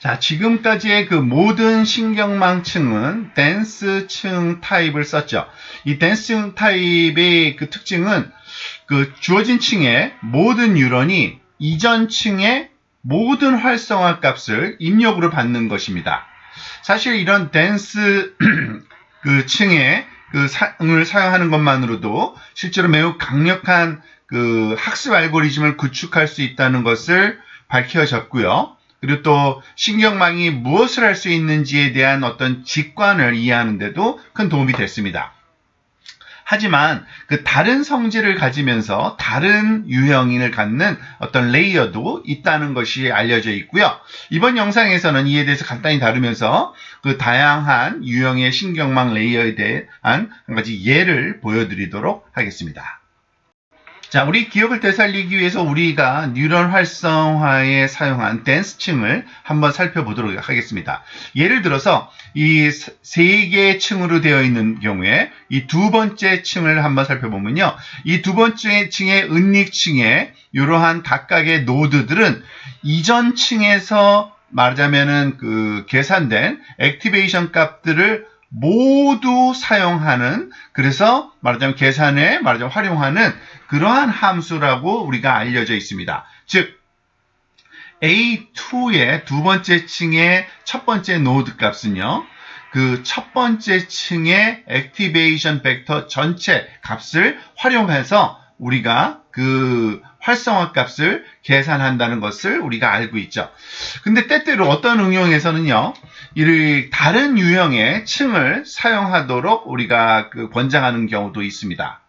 자, 지금까지의 그 모든 신경망층은 댄스층 타입을 썼죠. 이 댄스층 타입의 그 특징은 그 주어진 층의 모든 뉴런이 이전 층의 모든 활성화 값을 입력으로 받는 것입니다. 사실 이런 댄스 그 층의 그 을 사용하는 것만으로도 실제로 매우 강력한 그 학습 알고리즘을 구축할 수 있다는 것을 밝혀졌고요. 그리고 또 신경망이 무엇을 할 수 있는지에 대한 어떤 직관을 이해하는 데도 큰 도움이 됐습니다. 하지만 그 다른 성질을 가지면서 다른 유형인을 갖는 어떤 레이어도 있다는 것이 알려져 있고요. 이번 영상에서는 이에 대해서 간단히 다루면서 그 다양한 유형의 신경망 레이어에 대한 한 가지 예를 보여드리도록 하겠습니다. 자, 우리 기억을 되살리기 위해서 우리가 뉴런 활성화에 사용한 댄스층을 한번 살펴보도록 하겠습니다. 예를 들어서 이 세 개의 층으로 되어 있는 경우에 이 두 번째 층을 한번 살펴보면요. 이 두 번째 층의 은닉층에 이러한 각각의 노드들은 이전 층에서 말하자면은 그 계산된 액티베이션 값들을 모두 사용하는, 그래서 말하자면 계산에 활용하는 그러한 함수라고 우리가 알려져 있습니다. 즉 A2의 두 번째 층의 첫 번째 노드 값은요, 그 첫 번째 층의 액티베이션 벡터 전체 값을 활용해서 우리가 그 활성화 값을 계산한다는 것을 우리가 알고 있죠. 근데 때때로 어떤 응용에서는요, 이 다른 유형의 층을 사용하도록 우리가 그 권장하는 경우도 있습니다.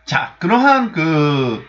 자, 그러한 그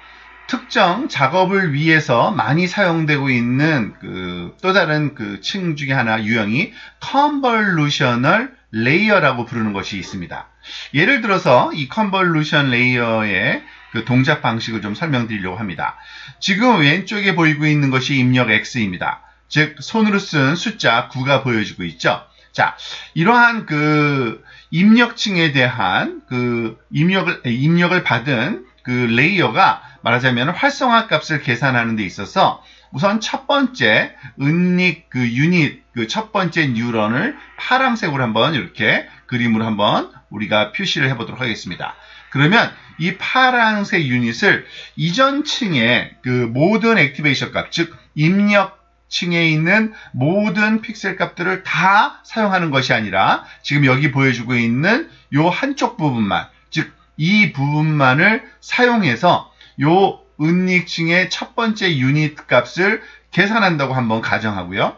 특정 작업을 위해서 많이 사용되고 있는 그 또 다른 그 층 중에 하나 유형이 컨볼루셔널 레이어라고 부르는 것이 있습니다. 예를 들어서 이 컨볼루션 레이어의 그 동작 방식을 좀 설명드리려고 합니다. 지금 왼쪽에 보이고 있는 것이 입력 X입니다. 즉 손으로 쓴 숫자 9가 보여지고 있죠. 자, 이러한 그 입력층에 대한 그 입력을 받은 그 레이어가 말하자면 활성화 값을 계산하는 데 있어서 우선 첫 번째 은닉 그 유닛, 그 첫 번째 뉴런을 파란색으로 한번 이렇게 그림으로 한번 우리가 표시를 해보도록 하겠습니다. 그러면 이 파란색 유닛을 이전 층의 그 모든 액티베이션 값, 즉 입력 층에 있는 모든 픽셀 값들을 다 사용하는 것이 아니라 지금 여기 보여주고 있는 요 한쪽 부분만, 즉 이 부분만을 사용해서 요 은닉층의 첫 번째 유닛 값을 계산한다고 한번 가정하고요.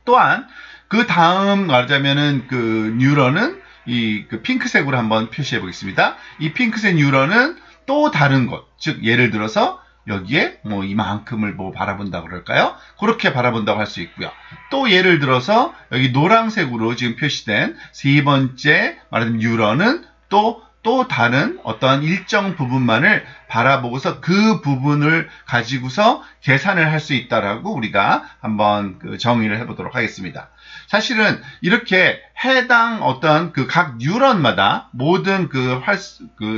또한 그 다음 말하자면은 그 뉴런은 이 그 핑크색으로 한번 표시해 보겠습니다. 이 핑크색 뉴런은 또 다른 것, 즉 예를 들어서 여기에 뭐 이만큼을 뭐 바라본다고 그럴까요? 그렇게 바라본다고 할 수 있고요. 또 예를 들어서 여기 노란색으로 지금 표시된 세 번째 말하자면 뉴런은 또 다른 어떤 일정 부분만을 바라보고서 그 부분을 가지고서 계산을 할 수 있다라고 우리가 한번 그 정의를 해보도록 하겠습니다. 사실은 이렇게 해당 어떤 그 각 뉴런마다 모든 그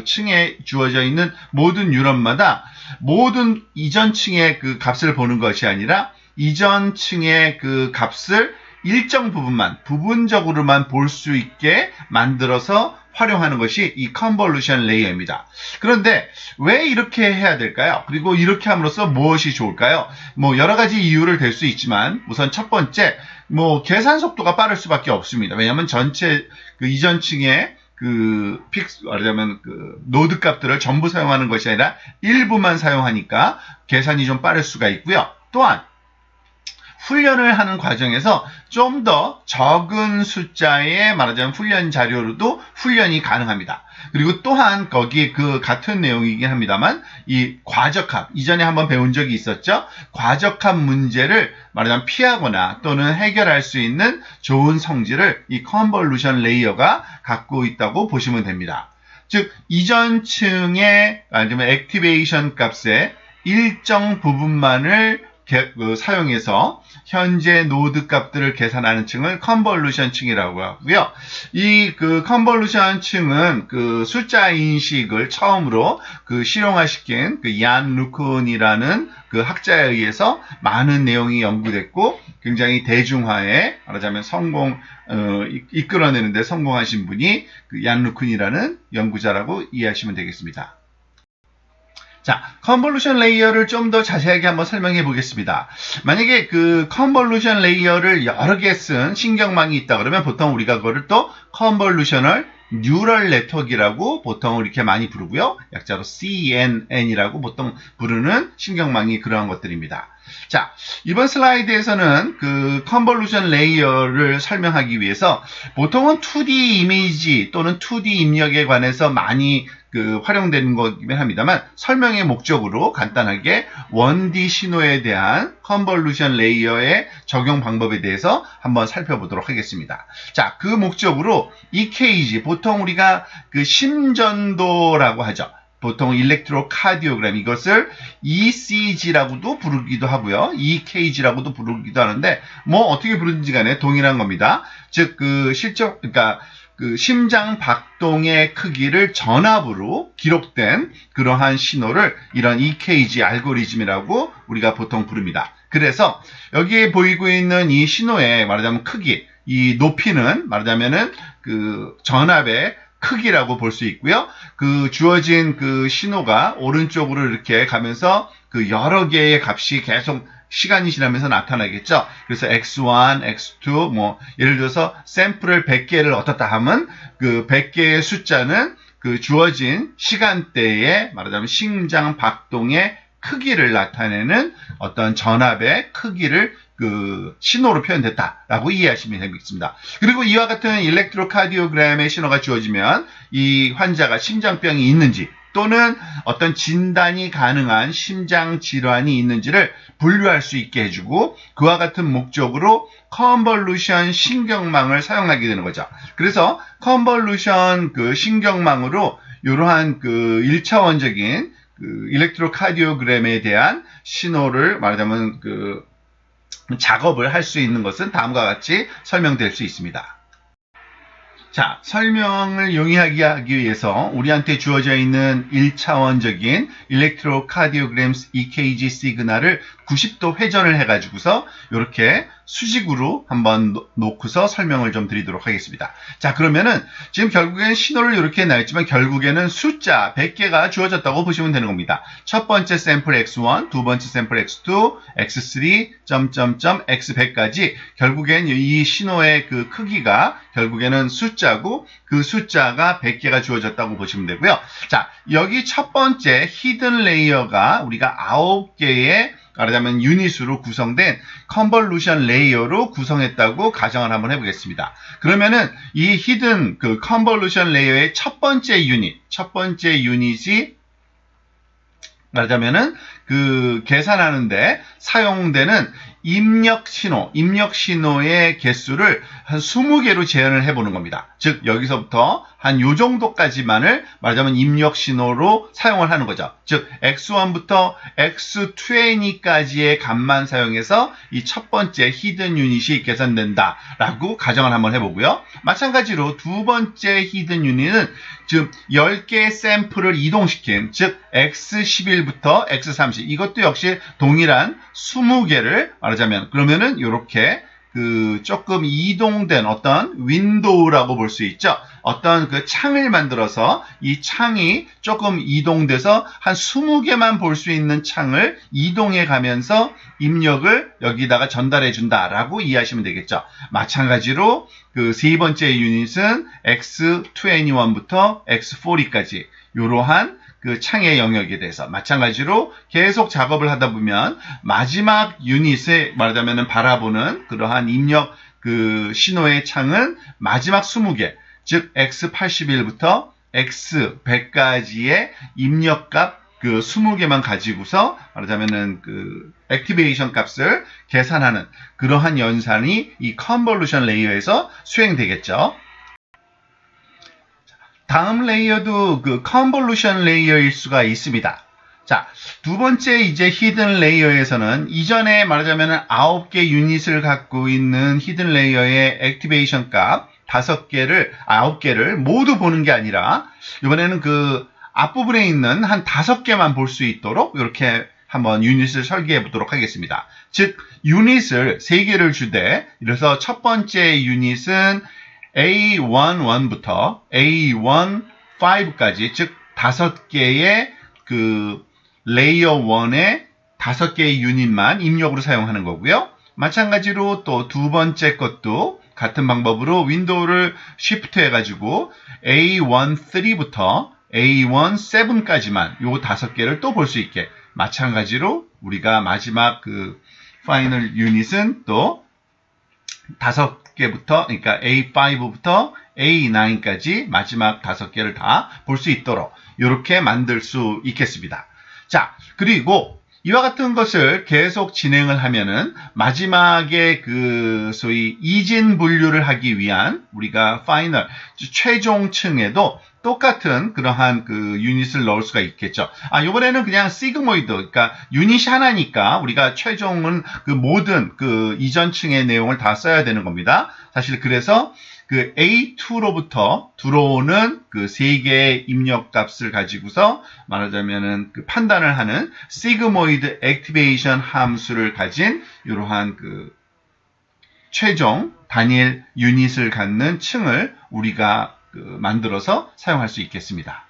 층에 주어져 있는 모든 뉴런마다 모든 이전 층의 그 값을 보는 것이 아니라 이전 층의 그 값을 일정 부분만, 부분적으로만 볼 수 있게 만들어서 활용하는 것이 이 컨볼루션 레이어입니다. 그런데 왜 이렇게 해야 될까요? 그리고 이렇게 함으로써 무엇이 좋을까요? 뭐 여러 가지 이유를 댈 수 있지만 우선 첫 번째, 뭐 계산 속도가 빠를 수밖에 없습니다. 왜냐하면 전체 그 이전 층의 그 말하자면 그 노드 값들을 전부 사용하는 것이 아니라 일부만 사용하니까 계산이 좀 빠를 수가 있고요. 또한 훈련을 하는 과정에서 좀 더 적은 숫자의 말하자면 훈련 자료로도 훈련이 가능합니다. 그리고 또한 거기에 그 같은 내용이긴 합니다만 이 과적합, 이전에 한번 배운 적이 있었죠. 과적합 문제를 말하자면 피하거나 또는 해결할 수 있는 좋은 성질을 이 컨볼루션 레이어가 갖고 있다고 보시면 됩니다. 즉 이전 층의 말하자면 액티베이션 값의 일정 부분만을 사용해서 현재 노드 값들을 계산하는 층을 컨볼루션 층이라고 하고요. 이 컨볼루션 층은 숫자 인식을 처음으로 실용화시킨 얀 루큰이라는 학자에 의해서 많은 내용이 연구됐고 굉장히 대중화에 말하자면 이끌어내는데 성공하신 분이 얀 루큰이라는 연구자라고 이해하시면 되겠습니다. 자, 컨볼루션 레이어를 좀 더 자세하게 한번 설명해 보겠습니다. 만약에 컨볼루션 레이어를 여러 개 쓴 신경망이 있다 그러면 보통 우리가 그거를 또 컨볼루셔널 뉴럴 네트워크라고 보통 이렇게 많이 부르고요. 약자로 CNN이라고 보통 부르는 신경망이 그러한 것들입니다. 자, 이번 슬라이드에서는 컨볼루션 레이어를 설명하기 위해서 보통은 2D 이미지 또는 2D 입력에 관해서 많이 활용되는 거긴 합니다만 설명의 목적으로 간단하게 1D 신호에 대한 컨볼루션 레이어의 적용 방법에 대해서 한번 살펴보도록 하겠습니다. 자, 그 목적으로 EKG, 보통 우리가 심전도라고 하죠. 보통 일렉트로카디오그램, 이것을 ECG라고도 부르기도 하고요. EKG라고도 부르기도 하는데 어떻게 부르든지 간에 동일한 겁니다. 즉 그러니까 심장 박동의 크기를 전압으로 기록된 그러한 신호를 이런 EKG 알고리즘이라고 우리가 보통 부릅니다. 그래서 여기에 보이고 있는 이 신호의 말하자면 크기, 이 높이는 말하자면은 전압의 크기라고 볼 수 있고요. 주어진 신호가 오른쪽으로 이렇게 가면서 여러 개의 값이 계속 시간이 지나면서 나타나겠죠. 그래서 X1, X2, 예를 들어서 샘플을 100개를 얻었다 하면 100개의 숫자는 주어진 시간대에 말하자면 심장 박동의 크기를 나타내는 어떤 전압의 크기를 신호로 표현됐다라고 이해하시면 되겠습니다. 그리고 이와 같은 일렉트로카디오그램의 신호가 주어지면 이 환자가 심장병이 있는지 또는 어떤 진단이 가능한 심장 질환이 있는지를 분류할 수 있게 해주고 그와 같은 목적으로 컨볼루션 신경망을 사용하게 되는 거죠. 그래서 컨볼루션 신경망으로 이러한 1차원적인 일렉트로카디오그램에 대한 신호를 말하자면 작업을 할 수 있는 것은 다음과 같이 설명될 수 있습니다. 자, 설명을 용이하게 하기 위해서 우리한테 주어져 있는 1차원적인 일렉트로카디오그램 EKG 시그널을 90도 회전을 해가지고서 이렇게 수직으로 한번 놓고서 설명을 좀 드리도록 하겠습니다. 자, 그러면은 지금 결국엔 신호를 이렇게 나왔지만 결국에는 숫자 100개가 주어졌다고 보시면 되는 겁니다. 첫 번째 샘플 X1, 두 번째 샘플 X2, X3, X100까지 결국엔 이 신호의 크기가 결국에는 숫자고 그 숫자가 100개가 주어졌다고 보시면 되고요. 자, 여기 첫 번째 히든 레이어가 우리가 9개의 말하자면 유닛으로 구성된 컨볼루션 레이어로 구성했다고 가정을 한번 해보겠습니다. 그러면은 이 히든 컨볼루션 레이어의 첫 번째 유닛이 말하자면은 계산하는데 사용되는 입력 신호의 개수를 한 20개로 제한을 해보는 겁니다. 즉 여기서부터 한 요 정도까지만을 말하자면 입력 신호로 사용을 하는 거죠. 즉 X1부터 X20까지의 값만 사용해서 이 첫 번째 히든 유닛이 계산된다라고 가정을 한번 해보고요. 마찬가지로 두 번째 히든 유닛은 즉 10개의 샘플을 이동시킨 즉 X11부터 X30 이것도 역시 동일한 20개를 말하자면 그러면은 이렇게 조금 이동된 어떤 윈도우라고 볼 수 있죠. 어떤 창을 만들어서 이 창이 조금 이동돼서 한 20개만 볼 수 있는 창을 이동해 가면서 입력을 여기다가 전달해 준다라고 이해하시면 되겠죠. 마찬가지로 세 번째 유닛은 X21부터 X40까지 이러한 창의 영역에 대해서 마찬가지로 계속 작업을 하다 보면 마지막 유닛에 말하자면 바라보는 그러한 입력 신호의 창은 마지막 20개 즉 X81부터 X100까지의 입력값 20개만 가지고서 말하자면은 액티베이션 값을 계산하는 그러한 연산이 이 컨볼루션 레이어에서 수행되겠죠. 다음 레이어도 컨볼루션 레이어일 수가 있습니다. 자, 두 번째 이제 히든 레이어에서는 이전에 말하자면 9개 유닛을 갖고 있는 히든 레이어의 액티베이션 값 9개를 모두 보는 게 아니라 이번에는 그 앞부분에 있는 한 5개만 볼 수 있도록 이렇게 한번 유닛을 설계해 보도록 하겠습니다. 즉, 유닛을 3개를 주되, 그래서 첫 번째 유닛은 A11부터 A15까지, 즉 5개의 그 레이어 1의 5개의 유닛만 입력으로 사용하는 거고요. 마찬가지로 또 두 번째 것도 같은 방법으로 윈도우를 쉬프트 해가지고 A13부터 A17까지만 요 5개를 또 볼 수 있게, 마찬가지로 우리가 마지막 그 파이널 유닛은 또 5개부터, 그러니까 A5부터 A9까지 마지막 5개를 다 볼 수 있도록 이렇게 만들 수 있겠습니다. 자, 그리고 이와 같은 것을 계속 진행을 하면은 마지막에 그 소위 이진 분류를 하기 위한 우리가 파이널 최종층에도 똑같은 그러한 그 유닛을 넣을 수가 있겠죠. 이번에는 그냥 시그모이드, 그러니까 유닛이 하나니까 우리가 최종은 그 모든 그 이전층의 내용을 다 써야 되는 겁니다. 사실 그래서 그 A2로부터 들어오는 그 3개의 입력 값을 가지고서 말하자면은 그 판단을 하는 시그모이드 액티베이션 함수를 가진 이러한 그 최종 단일 유닛을 갖는 층을 우리가 만들어서 사용할 수 있겠습니다.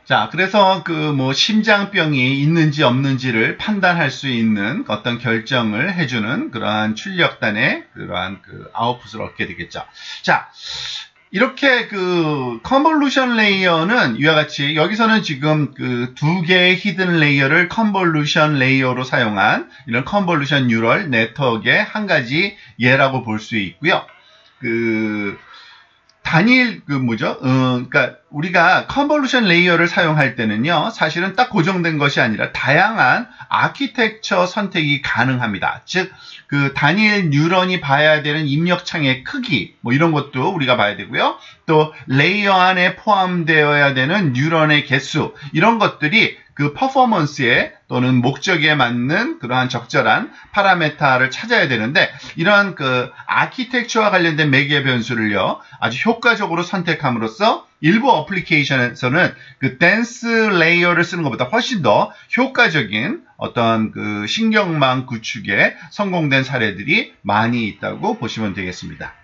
자, 그래서 그 뭐 심장병이 있는지 없는지를 판단할 수 있는 어떤 결정을 해주는 그러한 출력단의 그러한 그 아웃풋을 얻게 되겠죠. 자, 이렇게 그 컨볼루션 레이어는 이와 같이 여기서는 지금 그 2개의 히든 레이어를 컨볼루션 레이어로 사용한 이런 컨볼루션 뉴럴 네트워크의 한 가지 예라고 볼 수 있고요. 단일 그러니까 우리가 컨볼루션 레이어를 사용할 때는요, 사실은 딱 고정된 것이 아니라 다양한 아키텍처 선택이 가능합니다. 즉, 그 단일 뉴런이 봐야 되는 입력창의 크기, 뭐 이런 것도 우리가 봐야 되고요. 또 레이어 안에 포함되어야 되는 뉴런의 개수, 이런 것들이 그 퍼포먼스에 또는 목적에 맞는 그러한 적절한 파라메타를 찾아야 되는데, 이러한 그 아키텍처와 관련된 매개 변수를요, 아주 효과적으로 선택함으로써 일부 어플리케이션에서는 그 댄스 레이어를 쓰는 것보다 훨씬 더 효과적인 어떤 그 신경망 구축에 성공된 사례들이 많이 있다고 보시면 되겠습니다.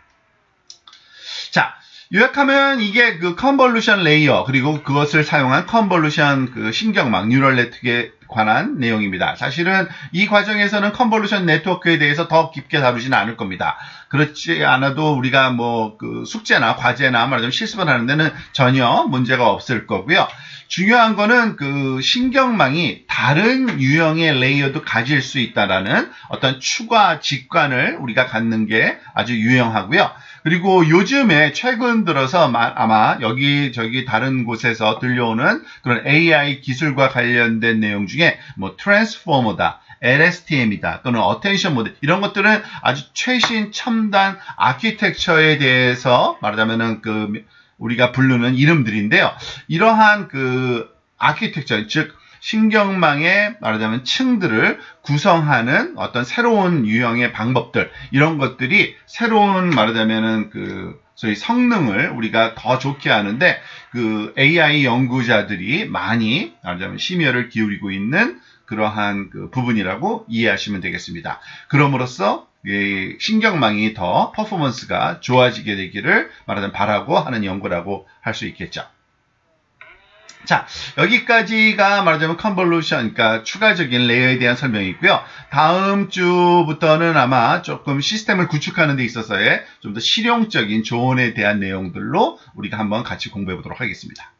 자, 요약하면 이게 그 컨볼루션 레이어, 그리고 그것을 사용한 컨볼루션 그 신경망 뉴럴 네트워크에 관한 내용입니다. 사실은 이 과정에서는 컨볼루션 네트워크에 대해서 더 깊게 다루지는 않을 겁니다. 그렇지 않아도 우리가 뭐 그 숙제나 과제나 말하자면 실습을 하는 데는 전혀 문제가 없을 거고요. 중요한 거는 그 신경망이 다른 유형의 레이어도 가질 수 있다라는 어떤 추가 직관을 우리가 갖는 게 아주 유용하고요. 그리고 요즘에 최근 들어서 아마 여기저기 다른 곳에서 들려오는 그런 AI 기술과 관련된 내용 중에 뭐 트랜스포머다, LSTM이다, 또는 어텐션 모델, 이런 것들은 아주 최신 첨단 아키텍처에 대해서 말하자면은 우리가 부르는 이름들인데요. 이러한 그 아키텍처, 즉 신경망의 말하자면 층들을 구성하는 어떤 새로운 유형의 방법들, 이런 것들이 새로운 말하자면은 소위 성능을 우리가 더 좋게 하는데 그 AI 연구자들이 많이 말하자면 심혈을 기울이고 있는 그러한 그 부분이라고 이해하시면 되겠습니다. 그럼으로써 신경망이 더 퍼포먼스가 좋아지게 되기를 말하자면 바라고 하는 연구라고 할 수 있겠죠. 자, 여기까지가 말하자면 컨볼루션, 그러니까 추가적인 레이어에 대한 설명이고요. 다음 주부터는 아마 조금 시스템을 구축하는 데 있어서의 좀 더 실용적인 조언에 대한 내용들로 우리가 한번 같이 공부해 보도록 하겠습니다.